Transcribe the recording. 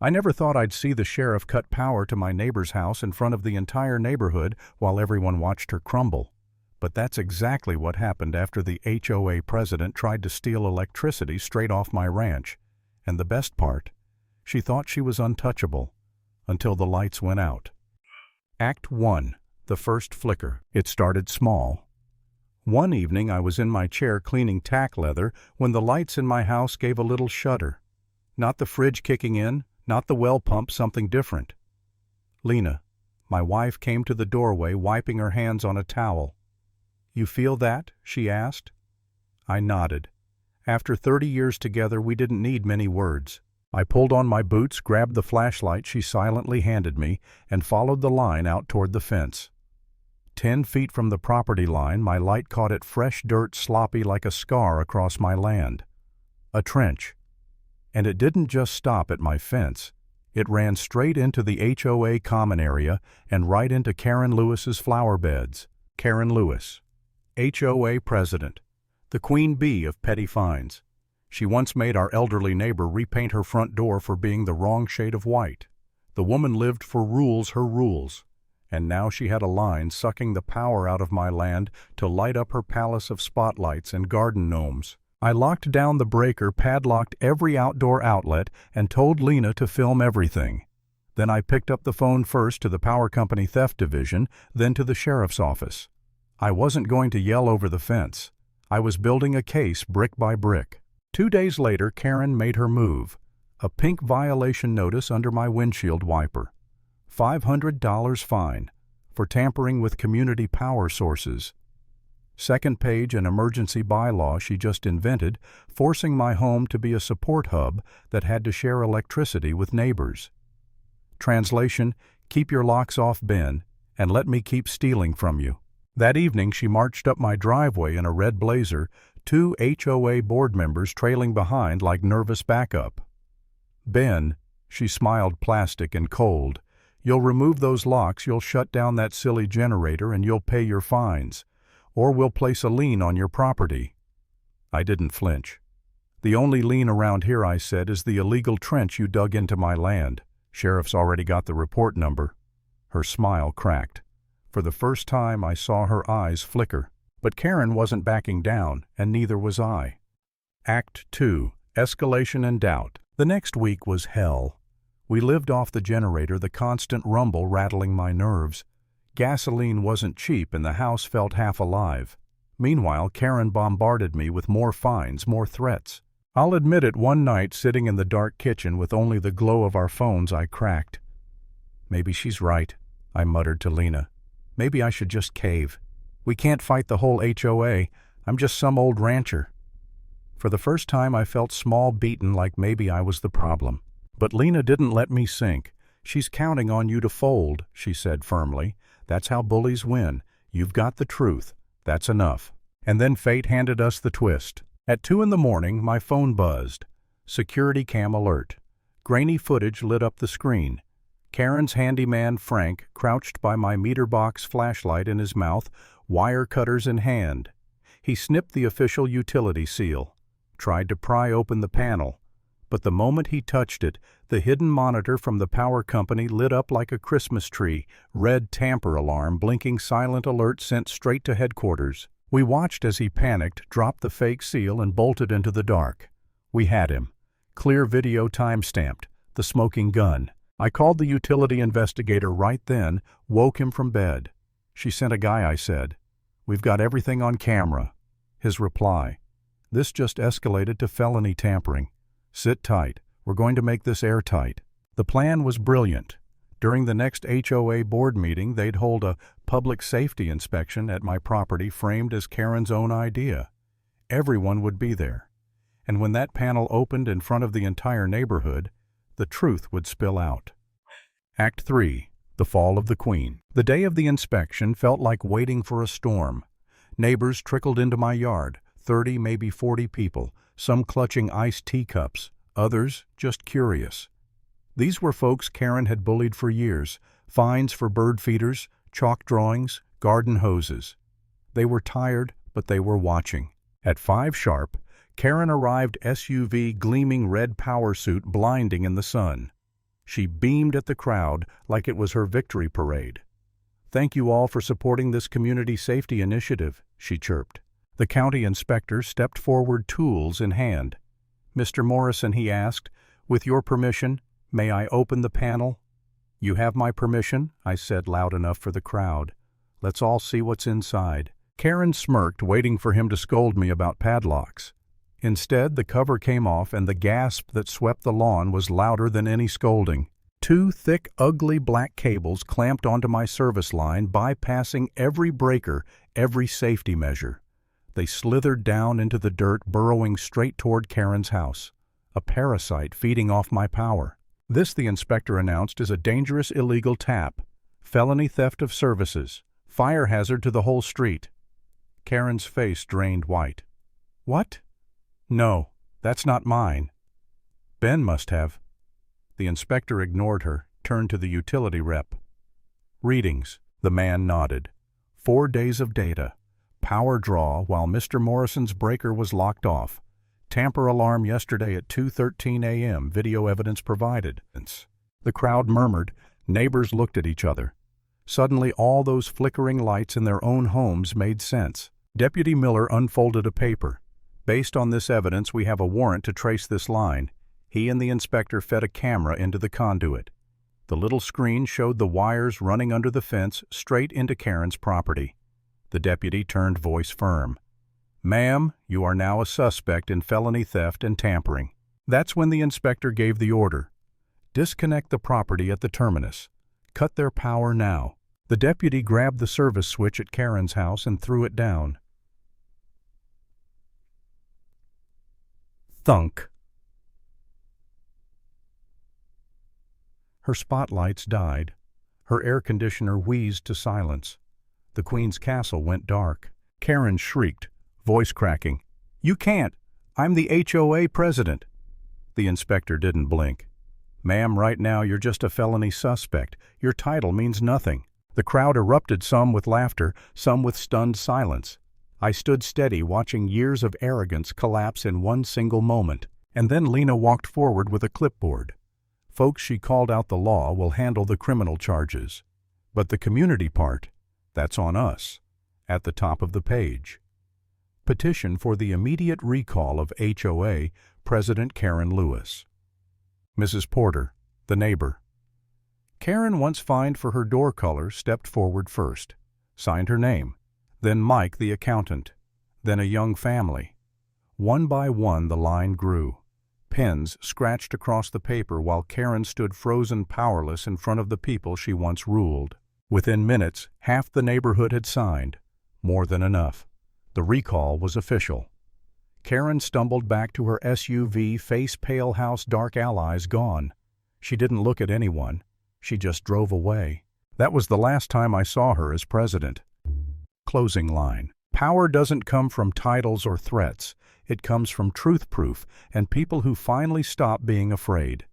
I never thought I'd see the sheriff cut power to my neighbor's house in front of the entire neighborhood while everyone watched her crumble. But that's exactly what happened after the HOA president tried to steal electricity straight off my ranch. And the best part, she thought she was untouchable until the lights went out. Act 1. The first flicker. It started small. One evening I was in my chair cleaning tack leather when the lights in my house gave a little shudder. Not the fridge kicking in, not the well pump, something different. Lena, my wife, came to the doorway wiping her hands on a towel. "You feel that?" she asked. I nodded. After 30 years together, we didn't need many words. I pulled on my boots, grabbed the flashlight she silently handed me, and followed the line out toward the fence. 10 feet from the property line, my light caught at fresh dirt sloppy like a scar across my land. A trench. And it didn't just stop at my fence. It ran straight into the HOA common area and right into Karen Lewis's flower beds. Karen Lewis, HOA president, the queen bee of petty fines. She once made our elderly neighbor repaint her front door for being the wrong shade of white. The woman lived for rules, her rules. And now she had a line sucking the power out of my land to light up her palace of spotlights and garden gnomes. I locked down the breaker, padlocked every outdoor outlet, and told Lena to film everything. Then I picked up the phone first to the power company theft division, then to the sheriff's office. I wasn't going to yell over the fence. I was building a case brick by brick. 2 days later, Karen made her move. A pink violation notice under my windshield wiper. $500 fine for tampering with community power sources. Second page, an emergency bylaw she just invented, forcing my home to be a support hub that had to share electricity with neighbors. Translation: keep your locks off, Ben, and let me keep stealing from you. That evening she marched up my driveway in a red blazer, 2 HOA board members trailing behind like nervous backup. "Ben," she smiled, plastic and cold, "you'll remove those locks, you'll shut down that silly generator, and you'll pay your fines. Or we'll place a lien on your property." I didn't flinch. "The only lien around here," I said, "is the illegal trench you dug into my land. Sheriff's already got the report number." Her smile cracked. For the first time I saw her eyes flicker. But Karen wasn't backing down, and neither was I. Act 2. Escalation and doubt. The next week was hell. We lived off the generator, the constant rumble rattling my nerves. Gasoline wasn't cheap and the house felt half alive. Meanwhile, Karen bombarded me with more fines, more threats. I'll admit it, one night, sitting in the dark kitchen with only the glow of our phones, I cracked. "Maybe she's right," I muttered to Lena. "Maybe I should just cave. We can't fight the whole HOA. I'm just some old rancher." For the first time I felt small, beaten, like maybe I was the problem. But Lena didn't let me sink. "She's counting on you to fold," she said firmly. "That's how bullies win. You've got the truth. That's enough." And then fate handed us the twist. At 2 a.m, my phone buzzed. Security cam alert. Grainy footage lit up the screen. Karen's handyman, Frank, crouched by my meter box, flashlight in his mouth, wire cutters in hand. He snipped the official utility seal, tried to pry open the panel. But the moment he touched it, the hidden monitor from the power company lit up like a Christmas tree, red tamper alarm, blinking silent alert sent straight to headquarters. We watched as he panicked, dropped the fake seal, and bolted into the dark. We had him. Clear video time-stamped, the smoking gun. I called the utility investigator right then, woke him from bed. "She sent a guy," I said. "We've got everything on camera." His reply: "This just escalated to felony tampering. Sit tight. We're going to make this airtight." The plan was brilliant. During the next HOA board meeting, they'd hold a public safety inspection at my property framed as Karen's own idea. Everyone would be there. And when that panel opened in front of the entire neighborhood, the truth would spill out. Act 3. The Fall of the Queen. The day of the inspection felt like waiting for a storm. Neighbors trickled into my yard, 30, maybe 40 people, some clutching iced teacups, others just curious. These were folks Karen had bullied for years, fines for bird feeders, chalk drawings, garden hoses. They were tired, but they were watching. At 5 sharp, Karen arrived, SUV, gleaming red power suit, blinding in the sun. She beamed at the crowd like it was her victory parade. "Thank you all for supporting this community safety initiative," she chirped. The county inspector stepped forward, tools in hand. "Mr. Morrison," he asked, "with your permission, may I open the panel?" "You have my permission," I said loud enough for the crowd. "Let's all see what's inside." Karen smirked, waiting for him to scold me about padlocks. Instead, the cover came off and the gasp that swept the lawn was louder than any scolding. Two thick, ugly black cables clamped onto my service line, bypassing every breaker, every safety measure. They slithered down into the dirt, burrowing straight toward Karen's house, a parasite feeding off my power. "This," the inspector announced, "is a dangerous illegal tap. Felony theft of services. Fire hazard to the whole street." Karen's face drained white. "What?" "No, that's not mine. Ben must have." The inspector ignored her, turned to the utility rep. "Readings." The man nodded. 4 days of data. Power draw while Mr. Morrison's breaker was locked off. Tamper alarm yesterday at 2:13 a.m. Video evidence provided. The crowd murmured. Neighbors looked at each other. Suddenly all those flickering lights in their own homes made sense. Deputy Miller unfolded a paper. "Based on this evidence, we have a warrant to trace this line." He and the inspector fed a camera into the conduit. The little screen showed the wires running under the fence straight into Karen's property. The deputy turned, voice firm. "Ma'am, you are now a suspect in felony theft and tampering." That's when the inspector gave the order. "Disconnect the property at the terminus. Cut their power now." The deputy grabbed the service switch at Karen's house and threw it down. Thunk. Her spotlights died. Her air conditioner wheezed to silence. The Queen's castle went dark. Karen shrieked, voice cracking. "You can't! I'm the HOA president!" The inspector didn't blink. "Ma'am, right now you're just a felony suspect. Your title means nothing." The crowd erupted, some with laughter, some with stunned silence. I stood steady, watching years of arrogance collapse in one single moment. And then Lena walked forward with a clipboard. "Folks, she called out the law will handle the criminal charges. But the community part, that's on us." At the top of the page. "Petition for the immediate recall of HOA President Karen Lewis." Mrs. Porter, the neighbor. Karen, once fined for her door color, stepped forward first, signed her name, then Mike the accountant, then a young family. One by one the line grew. Pens scratched across the paper while Karen stood frozen, powerless in front of the people she once ruled. Within minutes, half the neighborhood had signed. More than enough. The recall was official. Karen stumbled back to her SUV, face pale, house dark, allies gone. She didn't look at anyone. She just drove away. That was the last time I saw her as president. Closing line. Power doesn't come from titles or threats. It comes from truth proof and people who finally stop being afraid.